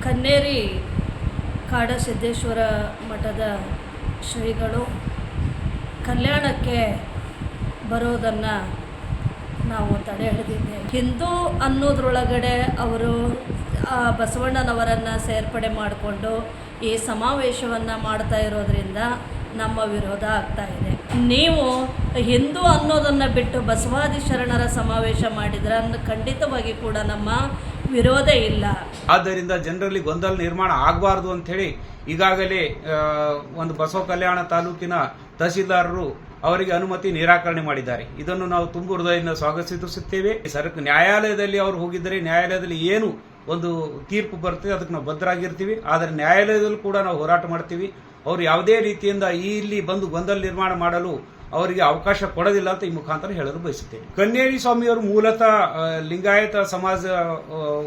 ಕನ್ನೇರಿ ಕಾಡಸಿದ್ದೇಶ್ವರ ಮಠದ ಶ್ರೀಗಳು ಕಲ್ಯಾಣಕ್ಕೆ ಬರೋದನ್ನು ನಾವು ತಡೆ ಹಿಡಿದಿದ್ದೇವೆ. ಹಿಂದೂ ಅನ್ನೋದ್ರೊಳಗಡೆ ಅವರು ಬಸವಣ್ಣನವರನ್ನು ಸೇರ್ಪಡೆ ಮಾಡಿಕೊಂಡು ಈ ಸಮಾವೇಶವನ್ನು ಮಾಡ್ತಾ ಇರೋದ್ರಿಂದ ನಮ್ಮ ವಿರೋಧ ಆಗ್ತಾ ಇದೆ. ನೀವು ಹಿಂದೂ ಅನ್ನೋದನ್ನು ಬಿಟ್ಟು ಬಸವಾದಿ ಶರಣರ ಸಮಾವೇಶ ಮಾಡಿದ್ರೆ ಖಂಡಿತವಾಗಿ ಕೂಡ ನಮ್ಮ ವಿರೋಧ ಇಲ್ಲ. ಆದ್ದರಿಂದ ಜನರಲ್ಲಿ ಗೊಂದಲ ನಿರ್ಮಾಣ ಆಗಬಾರ್ದು ಅಂಥೇಳಿ ಈಗಾಗಲೇ ಒಂದು ಬಸವ ಕಲ್ಯಾಣ ತಾಲೂಕಿನ ತಹಸೀಲ್ದಾರರು ಅವರಿಗೆ ಅನುಮತಿ ನಿರಾಕರಣೆ ಮಾಡಿದ್ದಾರೆ. ಇದನ್ನು ನಾವು ತುಂಬ ಹೃದಯದಿಂದ ಸ್ವಾಗತಿಸುತ್ತೇವೆ. ನ್ಯಾಯಾಲಯದಲ್ಲಿ ಅವರು ಹೋಗಿದ್ದರೆ ನ್ಯಾಯಾಲಯದಲ್ಲಿ ಏನು ಒಂದು ತೀರ್ಪು ಬರ್ತದೆ ಅದಕ್ಕೆ ನಾವು ಬದ್ಧರಾಗಿರ್ತೀವಿ. ಆದರೆ ನ್ಯಾಯಾಲಯದಲ್ಲೂ ಕೂಡ ನಾವು ಹೋರಾಟ ಮಾಡ್ತೀವಿ. ಅವರು ಯಾವುದೇ ರೀತಿಯಿಂದ ಇಲ್ಲಿ ಬಂದು ಗೊಂದಲ ನಿರ್ಮಾಣ ಮಾಡಲು ಅವರಿಗೆ ಅವಕಾಶ ಕೊಡೋದಿಲ್ಲ ಅಂತ ಈ ಮುಖಾಂತರ ಹೇಳಲು ಬಯಸುತ್ತೇನೆ. ಕನ್ನೇರಿ ಸ್ವಾಮಿಯವರು ಮೂಲತಃ ಲಿಂಗಾಯತ ಸಮಾಜ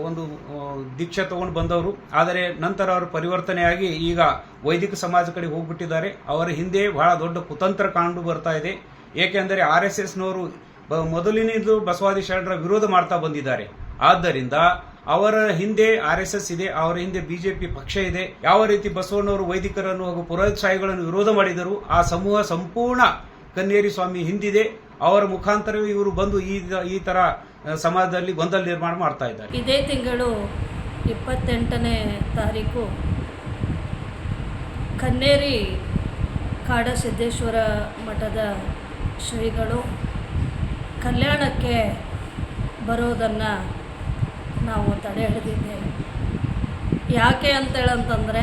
ಒಂದು ದೀಕ್ಷೆ ತಗೊಂಡು ಬಂದವರು. ಆದರೆ ನಂತರ ಅವರು ಪರಿವರ್ತನೆಯಾಗಿ ಈಗ ವೈದಿಕ ಸಮಾಜ ಕಡೆ ಹೋಗ್ಬಿಟ್ಟಿದ್ದಾರೆ. ಅವರ ಹಿಂದೆ ಬಹಳ ದೊಡ್ಡ ಕುತಂತ್ರ ಕಾಣು ಬರ್ತಾ ಇದೆ. ಏಕೆಂದರೆ RSSನವರು ಮೊದಲಿನಿಂದ ಬಸವಾದಿ ಶರಣರ ವಿರೋಧ ಮಾಡ್ತಾ ಬಂದಿದ್ದಾರೆ. ಆದ್ದರಿಂದ ಅವರ ಹಿಂದೆ RSS ಇದೆ, ಅವರ ಹಿಂದೆ BJP ಪಕ್ಷ ಇದೆ. ಯಾವ ರೀತಿ ಬಸವಣ್ಣವರು ವೈದಿಕರನ್ನು ಹಾಗೂ ಪುರೋಹಿತಶಾಹಿಗಳನ್ನು ವಿರೋಧ ಮಾಡಿದರು, ಆ ಸಮೂಹ ಸಂಪೂರ್ಣ ಕನ್ನೇರಿ ಸ್ವಾಮಿ ಹಿಂದಿದೆ. ಅವರ ಮುಖಾಂತರವೇ ಇವರು ಬಂದು ಈ ತರ ಸಮಾಜದಲ್ಲಿ ಗೊಂದಲ ನಿರ್ಮಾಣ ಮಾಡ್ತಾ ಇದ್ದಾರೆ. ಇದೇ ತಿಂಗಳು 28ನೇ ತಾರೀಕು ಕನ್ನೇರಿ ಕಾಡಸಿದ್ದೇಶ್ವರ ಮಠದ ಶ್ರೀಗಳು ಕಲ್ಯಾಣಕ್ಕೆ ಬರೋದನ್ನು ನಾವು ತಡೆ ಹಿಡಿದಿದ್ದೇವೆ. ಯಾಕೆ ಅಂತೇಳಂತಂದರೆ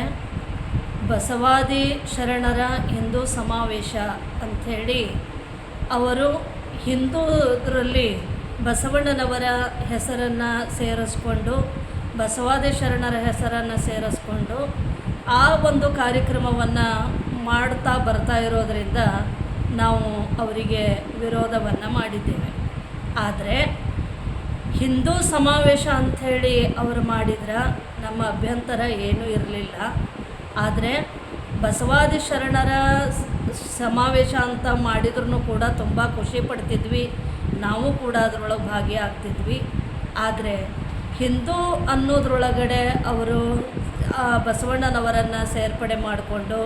ಬಸವಾದಿ ಶರಣರ ಹಿಂದೂ ಸಮಾವೇಶ ಅಂಥೇಳಿ ಅವರು ಹಿಂದೂದರಲ್ಲಿ ಬಸವಣ್ಣನವರ ಹೆಸರನ್ನು ಸೇರಿಸ್ಕೊಂಡು ಬಸವಾದಿ ಶರಣರ ಹೆಸರನ್ನು ಸೇರಿಸ್ಕೊಂಡು ಆ ಒಂದು ಕಾರ್ಯಕ್ರಮವನ್ನು ಮಾಡ್ತಾ ಬರ್ತಾ ಇರೋದರಿಂದ ನಾವು ಅವರಿಗೆ ವಿರೋಧವನ್ನು ಮಾಡಿದ್ದೇವೆ. ಆದರೆ ಹಿಂದೂ ಸಮಾವೇಶ ಅಂಥೇಳಿ ಅವರು ಮಾಡಿದ್ರೆ ನಮ್ಮ ಅಭ್ಯಂತರ ಏನೂ ಇರಲಿಲ್ಲ. ಆದರೆ ಬಸವಾದಿ ಶರಣರ ಸಮಾವೇಶ ಅಂತ ಮಾಡಿದ್ರೂ ಕೂಡ ತುಂಬ ಖುಷಿ ಪಡ್ತಿದ್ವಿ. ನಾವು ಕೂಡ ಅದರೊಳಗೆ ಭಾಗಿಯಾಗ್ತಿದ್ವಿ. ಆದರೆ ಹಿಂದೂ ಅನ್ನೋದ್ರೊಳಗಡೆ ಅವರು ಬಸವಣ್ಣನವರನ್ನು ಸೇರ್ಪಡೆ ಮಾಡಿಕೊಂಡು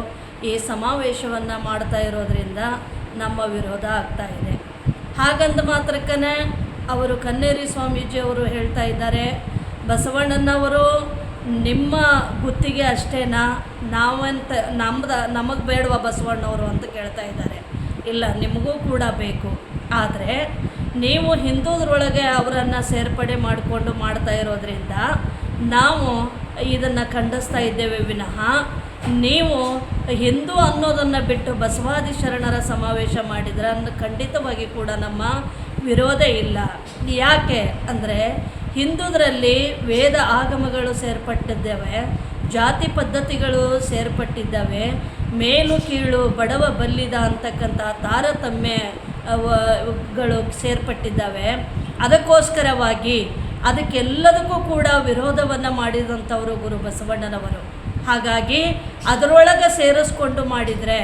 ಈ ಸಮಾವೇಶವನ್ನು ಮಾಡ್ತಾ ಇರೋದ್ರಿಂದ ನಮ್ಮ ವಿರೋಧ ಆಗ್ತಾ ಇದೆ. ಹಾಗಂದ ಮಾತ್ರಕ್ಕೇ ಅವರು ಕನ್ನೇರಿ ಸ್ವಾಮೀಜಿಯವರು ಹೇಳ್ತಾ ಇದ್ದಾರೆ, ಬಸವಣ್ಣನವರು ನಿಮ್ಮ ಗುತ್ತಿಗೆ ಅಷ್ಟೇನಾ, ನಾವಂತ ನಮಗೆ ಬೇಡವಾ ಬಸವಣ್ಣವರು ಅಂತ ಕೇಳ್ತಾ ಇದ್ದಾರೆ. ಇಲ್ಲ, ನಿಮಗೂ ಕೂಡ ಬೇಕು. ಆದರೆ ನೀವು ಹಿಂದೂದ್ರೊಳಗೆ ಅವರನ್ನು ಸೇರ್ಪಡೆ ಮಾಡಿಕೊಂಡು ಮಾಡ್ತಾ ಇರೋದ್ರಿಂದ ನಾವು ಇದನ್ನು ಖಂಡಿಸ್ತಾ ಇದ್ದೇವೆ ವಿನಃ ನೀವು ಹಿಂದೂ ಅನ್ನೋದನ್ನು ಬಿಟ್ಟು ಬಸವಾದಿ ಶರಣರ ಸಮಾವೇಶ ಮಾಡಿದ್ರೆ ಖಂಡಿತವಾಗಿ ಕೂಡ ನಮ್ಮ ವಿರೋಧ ಇಲ್ಲ. ಯಾಕೆ ಅಂದರೆ ಹಿಂದೂದರಲ್ಲಿ ವೇದ ಆಗಮಗಳು ಸೇರ್ಪಟ್ಟಿದ್ದಾವೆ, ಜಾತಿ ಪದ್ಧತಿಗಳು ಸೇರ್ಪಟ್ಟಿದ್ದಾವೆ, ಮೇಲು ಕೀಳು ಬಡವ ಬಲ್ಲಿದ ಅಂತಕ್ಕಂಥ ತಾರತಮ್ಯಗಳು ಸೇರ್ಪಟ್ಟಿದ್ದಾವೆ. ಅದಕ್ಕೋಸ್ಕರವಾಗಿ ಅದಕ್ಕೆಲ್ಲದಕ್ಕೂ ಕೂಡ ವಿರೋಧವನ್ನು ಮಾಡಿದಂಥವರು ಗುರು ಬಸವಣ್ಣನವರು. ಹಾಗಾಗಿ ಅದರೊಳಗೆ ಸೇರಿಸ್ಕೊಂಡು ಮಾಡಿದರೆ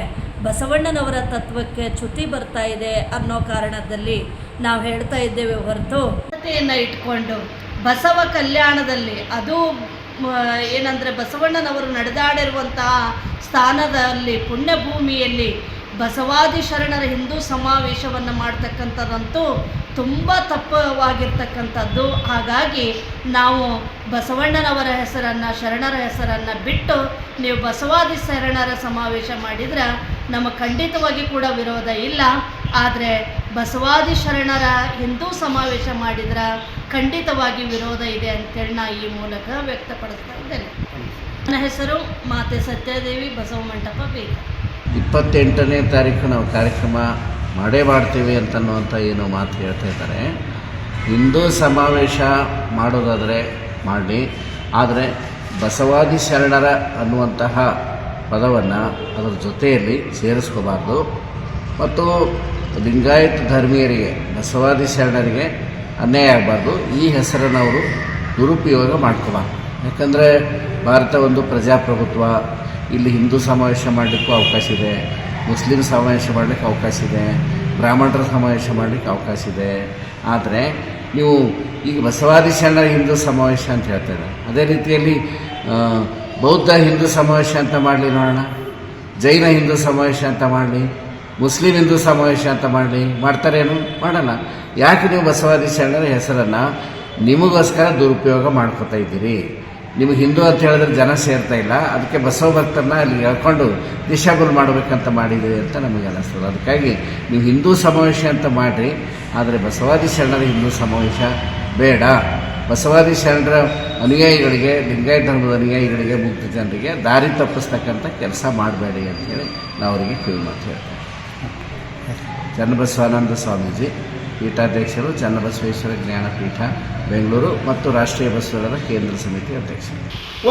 ಬಸವಣ್ಣನವರ ತತ್ವಕ್ಕೆ ಚ್ಯುತಿ ಬರ್ತಾ ಇದೆ ಅನ್ನೋ ಕಾರಣದಲ್ಲಿ ನಾವು ಹೇಳ್ತಾ ಇದ್ದೇವೆ ಹೊರತು ಪದ್ಧತಿಯನ್ನು ಇಟ್ಕೊಂಡು ಬಸವ ಕಲ್ಯಾಣದಲ್ಲಿ ಅದು ಏನಂದರೆ ಬಸವಣ್ಣನವರು ನಡೆದಾಡಿರುವಂತಹ ಸ್ಥಾನದಲ್ಲಿ ಪುಣ್ಯಭೂಮಿಯಲ್ಲಿ ಬಸವಾದಿ ಶರಣರ ಹಿಂದೂ ಸಮಾವೇಶವನ್ನು ಮಾಡ್ತಕ್ಕಂಥದ್ದಂತೂ ತುಂಬ ತಪ್ಪವಾಗಿರ್ತಕ್ಕಂಥದ್ದು. ಹಾಗಾಗಿ ನಾವು ಬಸವಣ್ಣನವರ ಹೆಸರನ್ನು ಶರಣರ ಹೆಸರನ್ನು ಬಿಟ್ಟು ನೀವು ಬಸವಾದಿ ಶರಣರ ಸಮಾವೇಶ ಮಾಡಿದ್ರೆ ನಮ್ಮ ಖಂಡಿತವಾಗಿ ಕೂಡ ವಿರೋಧ ಇಲ್ಲ. ಆದರೆ ಬಸವಾದಿ ಶರಣರ ಹಿಂದೂ ಸಮಾವೇಶ ಮಾಡಿದ್ರೆ ಖಂಡಿತವಾಗಿ ವಿರೋಧ ಇದೆ ಅಂತೇಳಿ ನಾ ಈ ಮೂಲಕ ವ್ಯಕ್ತಪಡಿಸ್ತಾ ಇದ್ದೇನೆ. ನನ್ನ ಹೆಸರು ಮಾತೆ ಸತ್ಯದೇವಿ, ಬಸವ ಮಂಟಪ ಬೇಗ. 28ನೇ ತಾರೀಕು ನಾವು ಕಾರ್ಯಕ್ರಮ ಮಾಡ್ತೀವಿ ಅಂತನ್ನುವಂಥ ಏನು ಮಾತು ಹೇಳ್ತಾ ಇದ್ದಾರೆ. ಹಿಂದೂ ಸಮಾವೇಶ ಮಾಡೋದಾದರೆ ಮಾಡಲಿ, ಆದರೆ ಬಸವಾದಿ ಶರಣರ ಅನ್ನುವಂತಹ ಪದವನ್ನು ಅದರ ಜೊತೆಯಲ್ಲಿ ಸೇರಿಸ್ಕೋಬಾರ್ದು. ಮತ್ತು ಲಿಂಗಾಯತ ಧರ್ಮೀಯರಿಗೆ ಬಸವಾದಿ ಶರಣರಿಗೆ ಅನ್ಯಾಯ ಆಗಬಾರ್ದು. ಈ ಹೆಸರನ್ನು ಅವರು ದುರುಪಯೋಗ ಮಾಡ್ಕೋಬಾರ್ದು. ಯಾಕಂದರೆ ಭಾರತ ಒಂದು ಪ್ರಜಾಪ್ರಭುತ್ವ. ಇಲ್ಲಿ ಹಿಂದೂ ಸಮಾವೇಶ ಮಾಡಲಿಕ್ಕೂ ಅವಕಾಶ ಇದೆ, ಮುಸ್ಲಿಂ ಸಮಾವೇಶ ಮಾಡಲಿಕ್ಕೆ ಅವಕಾಶ ಇದೆ, ಬ್ರಾಹ್ಮಣರ ಸಮಾವೇಶ ಮಾಡಲಿಕ್ಕೆ ಅವಕಾಶ ಇದೆ. ಆದರೆ ನೀವು ಈಗ ಬಸವಾದಿ ಶರಣರ ಹಿಂದೂ ಸಮಾವೇಶ ಅಂತ ಹೇಳ್ತಾರೆ. ಅದೇ ರೀತಿಯಲ್ಲಿ ಬೌದ್ಧ ಹಿಂದೂ ಸಮಾವೇಶ ಅಂತ ಮಾಡಲಿ ನೋಡೋಣ, ಜೈನ ಹಿಂದೂ ಸಮಾವೇಶ ಅಂತ ಮಾಡಲಿ, ಮುಸ್ಲಿಂ ಹಿಂದೂ ಸಮಾವೇಶ ಅಂತ ಮಾಡಲಿ, ಮಾಡ್ತಾರೇನು? ಮಾಡಲ್ಲ. ಯಾಕೆ ನೀವು ಬಸವಾದಿ ಶರಣರ ಹೆಸರನ್ನು ನಿಮಗೋಸ್ಕರ ದುರುಪಯೋಗ ಮಾಡ್ಕೋತಾ ಇದ್ದೀರಿ? ನಿಮಗೆ ಹಿಂದೂ ಅಂತ ಹೇಳಿದ್ರೆ ಜನ ಸೇರ್ತಾ ಇಲ್ಲ, ಅದಕ್ಕೆ ಬಸವ ಭಕ್ತರನ್ನ ಅಲ್ಲಿ ಹೇಳ್ಕೊಂಡು ದಿಶಾಗುಲ್ ಮಾಡಬೇಕಂತ ಮಾಡಿದ್ದೀರಿ ಅಂತ ನಮಗೆ ಅನ್ನಿಸ್ತದೆ. ಅದಕ್ಕಾಗಿ ನೀವು ಹಿಂದೂ ಸಮಾವೇಶ ಅಂತ ಮಾಡಿರಿ, ಆದರೆ ಬಸವಾದಿ ಶರಣರ ಹಿಂದೂ ಸಮಾವೇಶ ಬೇಡ. ಬಸವಾದಿ ಶರಣರ ಅನುಯಾಯಿಗಳಿಗೆ, ಲಿಂಗಾಯತ ಧರ್ಮದ ಅನುಯಾಯಿಗಳಿಗೆ, ಮುಕ್ತ ಜನರಿಗೆ ದಾರಿ ತಪ್ಪಿಸ್ತಕ್ಕಂಥ ಕೆಲಸ ಮಾಡಬೇಡಿ ಅಂತೇಳಿ ನಾವು ಅವರಿಗೆ ಕಿವಿ ಮಾತು ಹೇಳ್ತೇವೆ. ಚನ್ನಬಸವಾನಂದ ಸ್ವಾಮೀಜಿ, ಪೀಠಾಧ್ಯಕ್ಷರು, ಚನ್ನಬಸವೇಶ್ವರ ಜ್ಞಾನಪೀಠ ಬೆಂಗಳೂರು ಮತ್ತು ರಾಷ್ಟ್ರೀಯ ಬಸವರ ಕೇಂದ್ರ ಸಮಿತಿ ಅಧ್ಯಕ್ಷರು.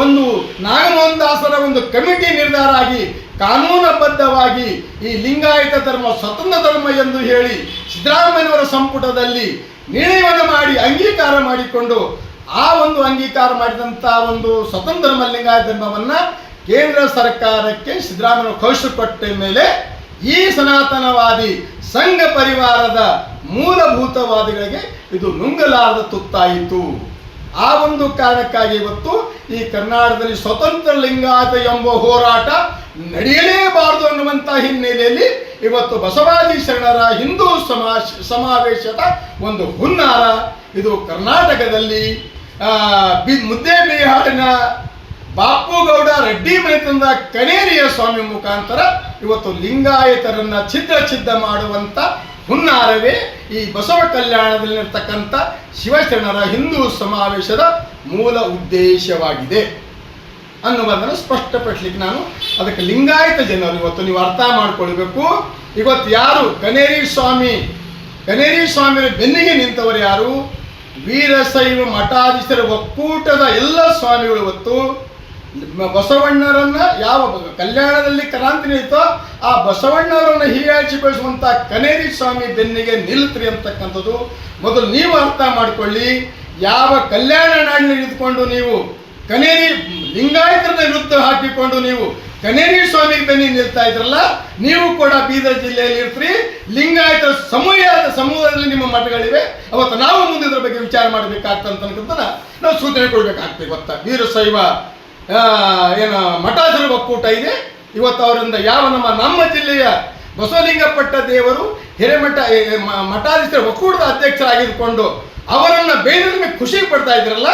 ಒಂದು ನಾಗಮೋಹನ್ ದಾಸರ ಒಂದು ಕಮಿಟಿ ನಿರ್ಧಾರ ಆಗಿ ಕಾನೂನುಬದ್ಧವಾಗಿ ಈ ಲಿಂಗಾಯತ ಧರ್ಮ ಸ್ವತಂತ್ರ ಧರ್ಮ ಎಂದು ಹೇಳಿ ಸಿದ್ದರಾಮಯ್ಯನವರ ಸಂಪುಟದಲ್ಲಿ ನಿರ್ಣಯವನ್ನು ಮಾಡಿ ಅಂಗೀಕಾರ ಮಾಡಿಕೊಂಡು ಆ ಒಂದು ಅಂಗೀಕಾರ ಮಾಡಿದಂಥ ಒಂದು ಸ್ವತಂತ್ರ ಧರ್ಮ ಲಿಂಗಾಯತ ಧರ್ಮವನ್ನು ಕೇಂದ್ರ ಸರ್ಕಾರಕ್ಕೆ ಸಿದ್ದರಾಮಯ್ಯ ಕಳಿಸಿಕೊಟ್ಟ ಮೇಲೆ ಈ ಸನಾತನವಾದಿ ಸಂಘ ಪರಿವಾರದ ಮೂಲಭೂತವಾದಿಗಳಿಗೆ ಇದು ನುಂಗಲಾರದ ತುತ್ತಾಯಿತು. ಆ ಒಂದು ಕಾರಣಕ್ಕಾಗಿ ಇವತ್ತು ಈ ಕರ್ನಾಟಕದಲ್ಲಿ ಸ್ವತಂತ್ರ ಲಿಂಗಾಯತ ಎಂಬ ಹೋರಾಟ ನಡೆಯಲೇಬಾರದು ಅನ್ನುವಂಥ ಹಿನ್ನೆಲೆಯಲ್ಲಿ ಇವತ್ತು ಬಸವಾದಿ ಶರಣರ ಹಿಂದೂ ಸಮಾವೇಶದ ಒಂದು ಹುನ್ನಾರ ಇದು ಕರ್ನಾಟಕದಲ್ಲಿ ಮುದ್ದೇಬಿಹಾರಿನ ಬಾಪುಗೌಡ ರೆಡ್ಡಿ ಮನೆತನದ ಕನೇರಿಯ ಸ್ವಾಮಿ ಮುಖಾಂತರ ಇವತ್ತು ಲಿಂಗಾಯತರನ್ನ ಛಿದ್ರ ಮಾಡುವಂತ ಹುನ್ನಾರವೇ ಈ ಬಸವ ಕಲ್ಯಾಣದಲ್ಲಿರ್ತಕ್ಕಂಥ ಶಿವಶರಣರ ಹಿಂದೂ ಸಮಾವೇಶದ ಮೂಲ ಉದ್ದೇಶವಾಗಿದೆ ಅನ್ನುವುದನ್ನು ಸ್ಪಷ್ಟಪಡಿಸಲಿಕ್ಕೆ ನಾನು ಅದಕ್ಕೆ ಲಿಂಗಾಯತ ಜನರು ಇವತ್ತು ನೀವು ಅರ್ಥ ಮಾಡ್ಕೊಳ್ಬೇಕು. ಇವತ್ತು ಯಾರು ಕನೇರಿ ಸ್ವಾಮಿಯ ಬೆನ್ನಿಗೆ ನಿಂತವರು ಯಾರು? ವೀರಶೈವ ಮಠಾಧೀಶರ ಒಕ್ಕೂಟದ ಎಲ್ಲ ಸ್ವಾಮಿಗಳು ಇವತ್ತು ಬಸವಣ್ಣರನ್ನ ಯಾವ ಕಲ್ಯಾಣದಲ್ಲಿ ಕ್ರಾಂತಿ ನಡೀತೋ ಆ ಬಸವಣ್ಣವರನ್ನ ಹೀಯಾಳಿಸಿಕೊಳ್ಳುವಂತ ಕನೇರಿ ಸ್ವಾಮಿ ಬೆನ್ನಿಗೆ ನಿಲ್ತ್ರಿ ಅಂತಕ್ಕಂಥದ್ದು ಮೊದಲು ನೀವು ಅರ್ಥ ಮಾಡ್ಕೊಳ್ಳಿ. ಯಾವ ಕಲ್ಯಾಣ ನಾಡಿನಲ್ಲಿ ಇದ್ಕೊಂಡು ನೀವು ಕನೇರಿ ಲಿಂಗಾಯತರನ್ನ ವಿರುದ್ಧ ಹಾಕಿಕೊಂಡು ನೀವು ಕನೇರಿ ಸ್ವಾಮಿ ಬೆನ್ನಿ ನಿಲ್ತಾ ಇದ್ರಲ್ಲ, ನೀವು ಕೂಡ ಬೀದರ್ ಜಿಲ್ಲೆಯಲ್ಲಿ ಇರ್ತೀರಿ. ಲಿಂಗಾಯತ ಸಮುದಾಯದಲ್ಲಿ ನಿಮ್ಮ ಮಠಗಳಿವೆ. ಅವತ್ತು ನಾವು ಮುಂದೆ ಇದ್ರ ಬಗ್ಗೆ ವಿಚಾರ ಮಾಡಬೇಕಾಗ್ತಂತ ನಾವು ಸೂಚನೆ ಕೊಡ್ಬೇಕಾಗ್ತದೆ. ಇವತ್ತ ವೀರಶೈವ ಮಠಾಧೀಶರ ಒಕ್ಕೂಟ ಇದೆ. ಇವತ್ತು ಅವರಿಂದ ಯಾವ ನಮ್ಮ ಜಿಲ್ಲೆಯ ಬಸವಲಿಂಗಪಟ್ಟ ದೇವರು ಹಿರೇಮಠ ಮಠಾಧೀಶರ ಒಕ್ಕೂಟದ ಅಧ್ಯಕ್ಷರಾಗಿದ್ದುಕೊಂಡು ಅವರನ್ನ ಬೇರೆ ಖುಷಿ ಪಡ್ತಾ ಇದ್ರಲ್ಲ.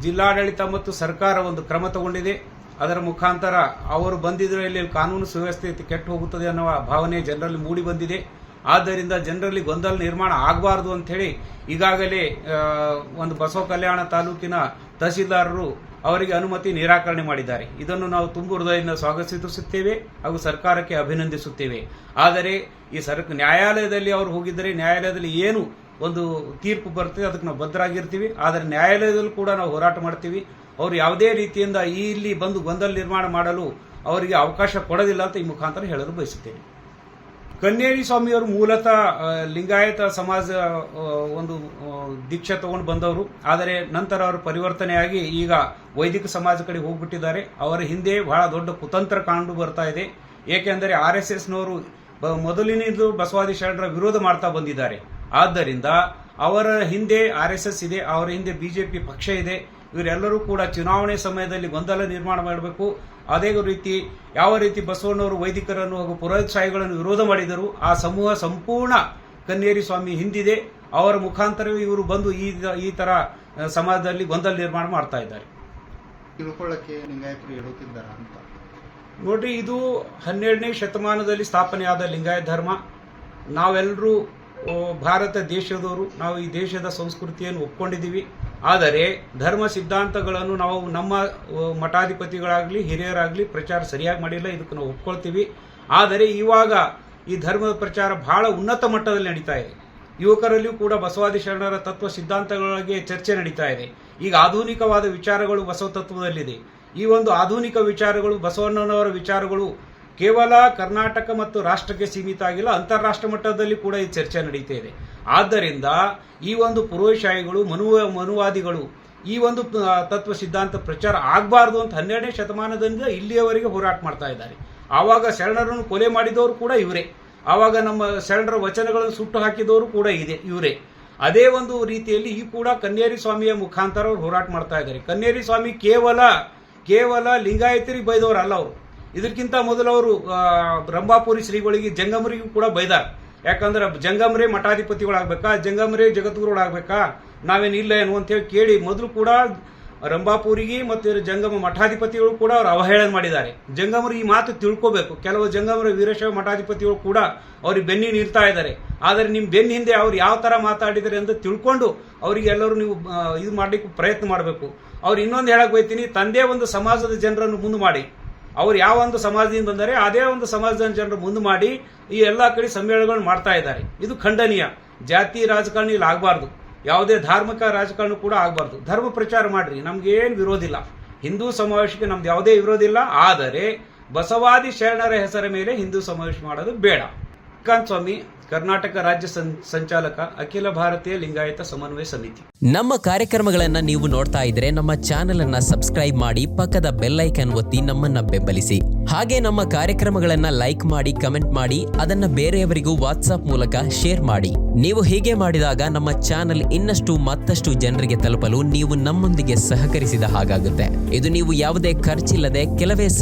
ಜಿಲ್ಲಾಡಳಿತ ಮತ್ತು ಸರ್ಕಾರ ಒಂದು ಕ್ರಮ ತಗೊಂಡಿದೆ. ಅದರ ಮುಖಾಂತರ ಅವರು ಬಂದಿದ್ರಲ್ಲಿ ಕಾನೂನು ಸುವ್ಯವಸ್ಥೆ ಕೆಟ್ಟು ಹೋಗುತ್ತದೆ ಅನ್ನುವ ಭಾವನೆ ಜನರಲ್ಲಿ ಮೂಡಿ ಬಂದಿದೆ. ಆದ್ದರಿಂದ ಜನರಲ್ಲಿ ಗೊಂದಲ ನಿರ್ಮಾಣ ಆಗಬಾರದು ಅಂತ ಹೇಳಿ ಈಗಾಗಲೇ ಒಂದು ಬಸವ ಕಲ್ಯಾಣ ತಾಲೂಕಿನ ತಹಸೀಲ್ದಾರರು ಅವರಿಗೆ ಅನುಮತಿ ನಿರಾಕರಣೆ ಮಾಡಿದ್ದಾರೆ. ಇದನ್ನು ನಾವು ತುಂಬು ಹೃದಯದಿಂದ ಸ್ವಾಗತಿಸುತ್ತೇವೆ ಹಾಗೂ ಸರ್ಕಾರಕ್ಕೆ ಅಭಿನಂದಿಸುತ್ತೇವೆ. ಆದರೆ ಈ ನ್ಯಾಯಾಲಯದಲ್ಲಿ ಅವರು ಹೋಗಿದ್ದರೆ ನ್ಯಾಯಾಲಯದಲ್ಲಿ ಏನು ಒಂದು ತೀರ್ಪು ಬರ್ತದೆ ಅದಕ್ಕೆ ನಾವು ಬದ್ಧರಾಗಿರ್ತೀವಿ. ಆದರೆ ನ್ಯಾಯಾಲಯದಲ್ಲೂ ಕೂಡ ನಾವು ಹೋರಾಟ ಮಾಡ್ತೀವಿ. ಅವರು ಯಾವುದೇ ರೀತಿಯಿಂದ ಇಲ್ಲಿ ಬಂದು ಗೊಂದಲ ನಿರ್ಮಾಣ ಮಾಡಲು ಅವರಿಗೆ ಅವಕಾಶ ಕೊಡೋದಿಲ್ಲ ಅಂತ ಈ ಮುಖಾಂತರ ಹೇಳಲು ಬಯಸುತ್ತೇನೆ. ಕನ್ನೇರಿ ಸ್ವಾಮಿಯವರು ಮೂಲತಃ ಲಿಂಗಾಯತ ಸಮಾಜ ಒಂದು ದೀಕ್ಷೆ ತಗೊಂಡು ಬಂದವರು. ಆದರೆ ನಂತರ ಅವರು ಪರಿವರ್ತನೆಯಾಗಿ ಈಗ ವೈದಿಕ ಸಮಾಜ ಕಡೆ ಹೋಗ್ಬಿಟ್ಟಿದ್ದಾರೆ. ಅವರ ಹಿಂದೆ ಬಹಳ ದೊಡ್ಡ ಕುತಂತ್ರ ಕಂಡು ಬರ್ತಾ ಇದೆ. ಏಕೆಂದರೆ RSSನವರು ಮೊದಲಿನಿಂದ ಬಸವಾದಿ ಶರಣರ ವಿರೋಧ ಮಾಡ್ತಾ ಬಂದಿದ್ದಾರೆ. ಆದ್ದರಿಂದ ಅವರ ಹಿಂದೆ RSS ಇದೆ, ಅವರ ಹಿಂದೆ ಬಿಜೆಪಿ ಪಕ್ಷ ಇದೆ. ಇವರೆಲ್ಲರೂ ಕೂಡ ಚುನಾವಣೆ ಸಮಯದಲ್ಲಿ ಗೊಂದಲ ನಿರ್ಮಾಣ ಮಾಡಬೇಕು. ಅದೇ ರೀತಿ ಯಾವ ರೀತಿ ಬಸವಣ್ಣವರು ವೈದಿಕರನ್ನು ಹಾಗೂ ಪುರೋಹಿತಶಾಹಿಗಳನ್ನು ವಿರೋಧ ಮಾಡಿದರು, ಆ ಸಮೂಹ ಸಂಪೂರ್ಣ ಕನ್ನೇರಿ ಸ್ವಾಮಿ ಹಿಂದಿದೆ. ಅವರ ಮುಖಾಂತರವೇ ಇವರು ಬಂದು ಈ ತರ ಸಮಾಜದಲ್ಲಿ ಗೊಂದಲ ನಿರ್ಮಾಣ ಮಾಡ್ತಾ ಇದ್ದಾರೆ. ತಿಳ್ಕೊಳ್ಳಕ್ಕೆ ಲಿಂಗಾಯತರು ಹೇಳುತ್ತಿದ್ದಾರೆ ಅಂತ ನೋಡ್ರಿ, ಇದು 12ನೇ ಶತಮಾನದಲ್ಲಿ ಸ್ಥಾಪನೆಯಾದ ಲಿಂಗಾಯತ ಧರ್ಮ. ನಾವೆಲ್ಲರೂ ಭಾರತ ದೇಶದವರು, ನಾವು ಈ ದೇಶದ ಸಂಸ್ಕೃತಿಯನ್ನು ಒಪ್ಕೊಂಡಿದ್ದೀವಿ. ಆದರೆ ಧರ್ಮ ಸಿದ್ಧಾಂತಗಳನ್ನು ನಾವು ನಮ್ಮ ಮಠಾಧಿಪತಿಗಳಾಗಲಿ ಹಿರಿಯರಾಗಲಿ ಪ್ರಚಾರ ಸರಿಯಾಗಿ ಮಾಡಿಲ್ಲ, ಇದಕ್ಕೆ ನಾವು ಒಪ್ಕೊಳ್ತೀವಿ. ಆದರೆ ಇವಾಗ ಈ ಧರ್ಮದ ಪ್ರಚಾರ ಬಹಳ ಉನ್ನತ ಮಟ್ಟದಲ್ಲಿ ನಡೀತಾ ಇದೆ. ಯುವಕರಲ್ಲಿಯೂ ಕೂಡ ಬಸವಾದಿ ಶರಣರ ತತ್ವ ಸಿದ್ಧಾಂತಗಳಿಗೆ ಚರ್ಚೆ ನಡೀತಾ ಇದೆ. ಈಗ ಆಧುನಿಕವಾದ ವಿಚಾರಗಳು ಬಸವ ತತ್ವದಲ್ಲಿದೆ. ಈ ಒಂದು ಆಧುನಿಕ ವಿಚಾರಗಳು, ಬಸವಣ್ಣನವರ ವಿಚಾರಗಳು ಕೇವಲ ಕರ್ನಾಟಕ ಮತ್ತು ರಾಷ್ಟ್ರಕ್ಕೆ ಸೀಮಿತ ಆಗಿಲ್ಲ, ಅಂತಾರಾಷ್ಟ್ರ ಮಟ್ಟದಲ್ಲಿ ಕೂಡ ಈ ಚರ್ಚೆ ನಡೀತಾ ಇದೆ. ಆದ್ದರಿಂದ ಈ ಒಂದು ಪುರೋಹಿತಶಾಹಿಗಳು, ಮನುವಾದಿಗಳು ಈ ಒಂದು ತತ್ವ ಸಿದ್ಧಾಂತ ಪ್ರಚಾರ ಆಗಬಾರ್ದು ಅಂತ 12ನೇ ಶತಮಾನದಿಂದ ಇಲ್ಲಿಯವರೆಗೆ ಹೋರಾಟ ಮಾಡ್ತಾ ಇದ್ದಾರೆ. ಆವಾಗ ಶರಣರನ್ನು ಕೊಲೆ ಮಾಡಿದವರು ಕೂಡ ಇವರೇ. ಆವಾಗ ನಮ್ಮ ಶರಣರ ವಚನಗಳನ್ನು ಸುಟ್ಟು ಹಾಕಿದವರು ಕೂಡ ಇವರೇ. ಅದೇ ಒಂದು ರೀತಿಯಲ್ಲಿ ಈ ಕೂಡ ಕನ್ನೇರಿ ಸ್ವಾಮಿಯ ಮುಖಾಂತರ ಅವರು ಹೋರಾಟ ಮಾಡ್ತಾ ಇದ್ದಾರೆ. ಕನ್ನೇರಿ ಸ್ವಾಮಿ ಕೇವಲ ಕೇವಲ ಲಿಂಗಾಯತರಿಗೆ ಬೈದವರು ಅಲ್ಲ ಅವರು. ಇದಕ್ಕಿಂತ ಮೊದಲು ಅವರು ರಂಭಾಪುರಿ ಶ್ರೀಗಳಿಗೆ ಜಂಗಮರಿಗೂ ಕೂಡ ಬೈದಾರ. ಯಾಕಂದ್ರೆ ಜಂಗಮರೇ ಮಠಾಧಿಪತಿಗಳಾಗಬೇಕಾ, ಜಂಗಮರೇ ಜಗದ್ಗುರುಗಳಾಗಬೇಕಾ, ನಾವೇನಿಲ್ಲ ಏನು ಅಂತೇಳಿ ಕೇಳಿ ಮೊದಲು ಕೂಡ ರಂಭಾಪುರಿಗೆ ಮತ್ತು ಜಂಗಮ ಮಠಾಧಿಪತಿಗಳು ಕೂಡ ಅವರು ಅವಹೇಳನ ಮಾಡಿದ್ದಾರೆ. ಜಂಗಮರು ಈ ಮಾತು ತಿಳ್ಕೋಬೇಕು. ಕೆಲವು ಜಂಗಮರ ವೀರಶೈವ ಮಠಾಧಿಪತಿಗಳು ಕೂಡ ಅವ್ರಿಗೆ ಬೆನ್ನಿ ನೀಡ್ತಾ ಇದ್ದಾರೆ. ಆದರೆ ನಿಮ್ಮ ಬೆನ್ನ ಹಿಂದೆ ಅವ್ರು ಯಾವ ತರ ಮಾತಾಡಿದ್ದಾರೆ ಅಂತ ತಿಳ್ಕೊಂಡು ಅವರಿಗೆ ಎಲ್ಲರೂ ನೀವು ಇದು ಮಾಡ್ಲಿಕ್ಕೆ ಪ್ರಯತ್ನ ಮಾಡಬೇಕು. ಅವ್ರು ಇನ್ನೊಂದು ಹೇಳಕ್ ಬೈತೀನಿ, ತಂದೆ ಒಂದು ಸಮಾಜದ ಜನರನ್ನು ಮುಂದೆ ಮಾಡಿ, ಅವ್ರು ಯಾವ ಒಂದು ಸಮಾಜದಿಂದ ಬಂದರೆ ಅದೇ ಒಂದು ಸಮಾಜದ ಜನರು ಮುಂದೆ ಮಾಡಿ ಈ ಎಲ್ಲಾ ಕಡೆ ಸಮ್ಮೇಳನಗಳನ್ನು ಮಾಡ್ತಾ ಇದ್ದಾರೆ. ಇದು ಖಂಡನೀಯ. ಜಾತಿ ರಾಜಕಾರಣ ಇಲ್ಲಿ ಆಗಬಾರ್ದು, ಯಾವುದೇ ಧಾರ್ಮಿಕ ರಾಜಕಾರಣ ಕೂಡ ಆಗಬಾರ್ದು. ಧರ್ಮ ಪ್ರಚಾರ ಮಾಡ್ರಿ, ನಮ್ಗೇನು ವಿರೋಧಿಲ್ಲ. ಹಿಂದೂ ಸಮಾವೇಶಕ್ಕೆ ನಮ್ದು ಯಾವುದೇ ವಿರೋಧಿಲ್ಲ. ಆದರೆ ಬಸವಾದಿ ಶರಣರ ಹೆಸರ ಮೇಲೆ ಹಿಂದೂ ಸಮಾವೇಶ ಮಾಡೋದು ಬೇಡ. ಶ್ರೀಕಾಂತ್ ಸ್ವಾಮಿ, ಕರ್ನಾಟಕ ರಾಜ್ಯ ಸಂಚಾಲಕ, ಅಖಿಲ ಭಾರತೀಯ ಲಿಂಗಾಯತ ಸಮನ್ವಯ ಸಮಿತಿ. ನಮ್ಮ ಕಾರ್ಯಕ್ರಮಗಳನ್ನ ನೀವು ನೋಡ್ತಾ ಇದ್ರೆ ನಮ್ಮ ಚಾನೆಲ್ ಅನ್ನ ಸಬ್ಸ್ಕ್ರೈಬ್ ಮಾಡಿ, ಪಕ್ಕದ ಬೆಲ್ ಐಕಾನ್ ಒತ್ತಿ ನಮ್ಮನ್ನ ಬೆಂಬಲಿಸಿ. ಹಾಗೆ ನಮ್ಮ ಕಾರ್ಯಕ್ರಮಗಳನ್ನ ಲೈಕ್ ಮಾಡಿ, ಕಮೆಂಟ್ ಮಾಡಿ, ಅದನ್ನ ಬೇರೆಯವರಿಗೂ ವಾಟ್ಸ್ಆಪ್ ಮೂಲಕ ಶೇರ್ ಮಾಡಿ. ನೀವು ಹೀಗೆ ಮಾಡಿದಾಗ ನಮ್ಮ ಚಾನೆಲ್ ಇನ್ನಷ್ಟು ಮತ್ತಷ್ಟು ಜನರಿಗೆ ತಲುಪಲು ನೀವು ನಮ್ಮೊಂದಿಗೆ ಸಹಕರಿಸಿದ ಹಾಗಾಗುತ್ತೆ. ಇದು ನೀವು ಯಾವುದೇ ಖರ್ಚಿಲ್ಲದೆ ಕೆಲವೇ